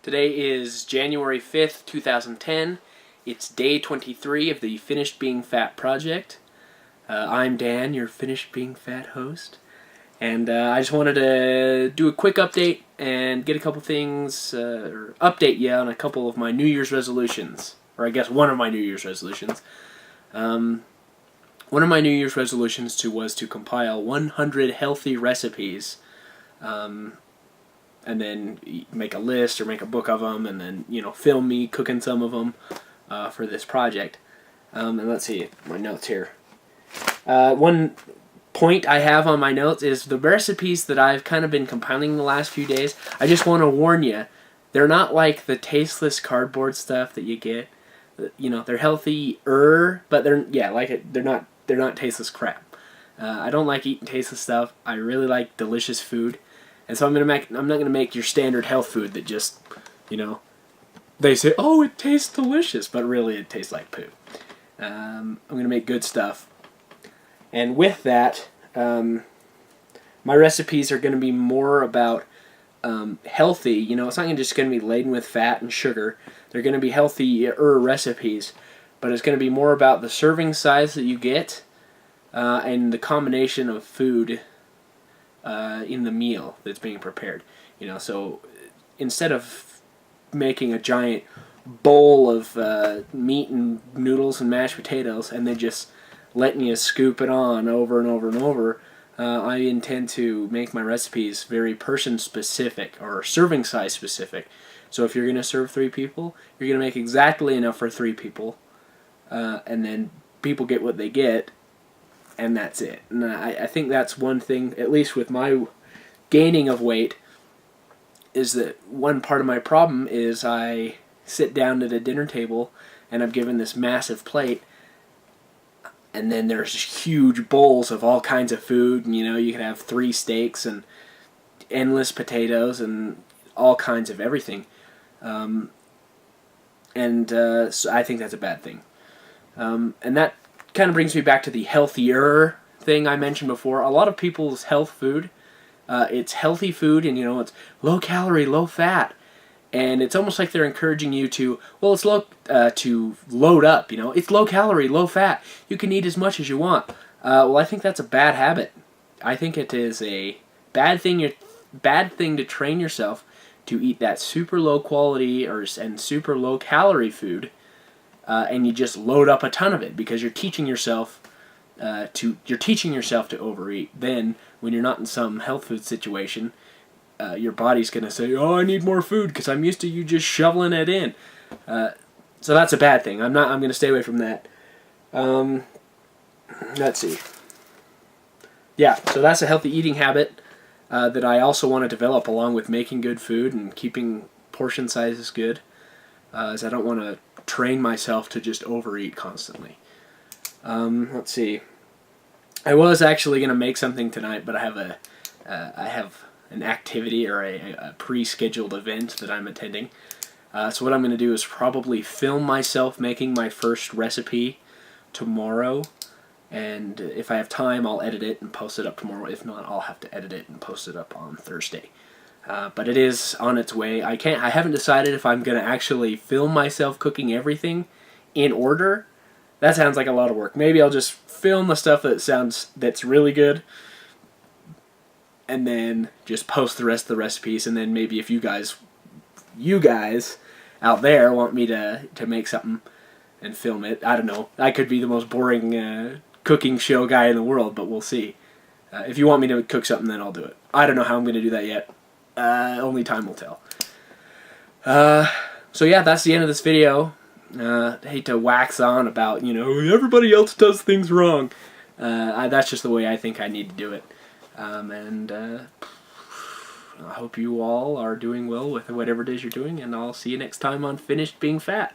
Today is January 5th, 2010. It's day 23 of the Finished Being Fat project. I'm Dan, your Finished Being Fat host. And I just wanted to do a quick update and get a couple things, or update you on a couple of my New Year's resolutions. Or I guess one of my New Year's resolutions. One of my New Year's resolutions was to compile 100 healthy recipes. And then make a list or make a book of them, and then film me cooking some of them for this project. And let's see my notes here. One point I have on my notes is the recipes that I've kind of been compiling the last few days. I just want to warn you, they're not like the tasteless cardboard stuff that you get. They're healthier, but they're not tasteless crap. I don't like eating tasteless stuff. I really like delicious food. And so I'm not gonna make your standard health food that just, they say, oh, it tastes delicious, but really it tastes like poo. I'm gonna make good stuff. And with that, my recipes are gonna be more about healthy. It's not just gonna be laden with fat and sugar. They're gonna be healthier recipes, but it's gonna be more about the serving size that you get and the combination of food in the meal that's being prepared. So instead of making a giant bowl of meat and noodles and mashed potatoes and then just letting you scoop it on over and over and over, I intend to make my recipes very person specific or serving size specific. So if you're going to serve 3 people, you're going to make exactly enough for 3 people, and then people get what they get, and that's it. And I think that's one thing, at least with my gaining of weight, is that one part of my problem is I sit down at a dinner table and I'm given this massive plate, and then there's huge bowls of all kinds of food, and you can have 3 steaks and endless potatoes and all kinds of everything. So I think that's a bad thing. And that kind of brings me back to the healthier thing I mentioned before. A lot of people's health food, it's healthy food, and it's low calorie, low fat, and it's almost like they're encouraging you to, it's to load up. It's low calorie, low fat. You can eat as much as you want. I think that's a bad habit. I think it is a bad thing to train yourself to eat that super low quality and super low calorie food. And you just load up a ton of it because you're teaching yourself to overeat. Then, when you're not in some health food situation, your body's gonna say, "Oh, I need more food because I'm used to you just shoveling it in." So that's a bad thing. I'm gonna stay away from that. Let's see. Yeah, so that's a healthy eating habit that I also want to develop along with making good food and keeping portion sizes good. As I don't want to train myself to just overeat constantly. Let's see. I was actually going to make something tonight, but I have an activity or a pre-scheduled event that I'm attending. So what I'm going to do is probably film myself making my first recipe tomorrow, and if I have time, I'll edit it and post it up tomorrow. If not, I'll have to edit it and post it up on Thursday. But it is on its way. I haven't decided if I'm going to actually film myself cooking everything in order. That sounds like a lot of work. Maybe I'll just film the stuff that's really good, and then just post the rest of the recipes. And then maybe if you guys out there want me to make something and film it, I don't know. I could be the most boring cooking show guy in the world, but we'll see. If you want me to cook something, then I'll do it. I don't know how I'm going to do that yet. Only time will tell. So yeah, that's the end of this video. I hate to wax on about, everybody else does things wrong. That's just the way I think I need to do it. I hope you all are doing well with whatever it is you're doing, and I'll see you next time on Finished Being Fat.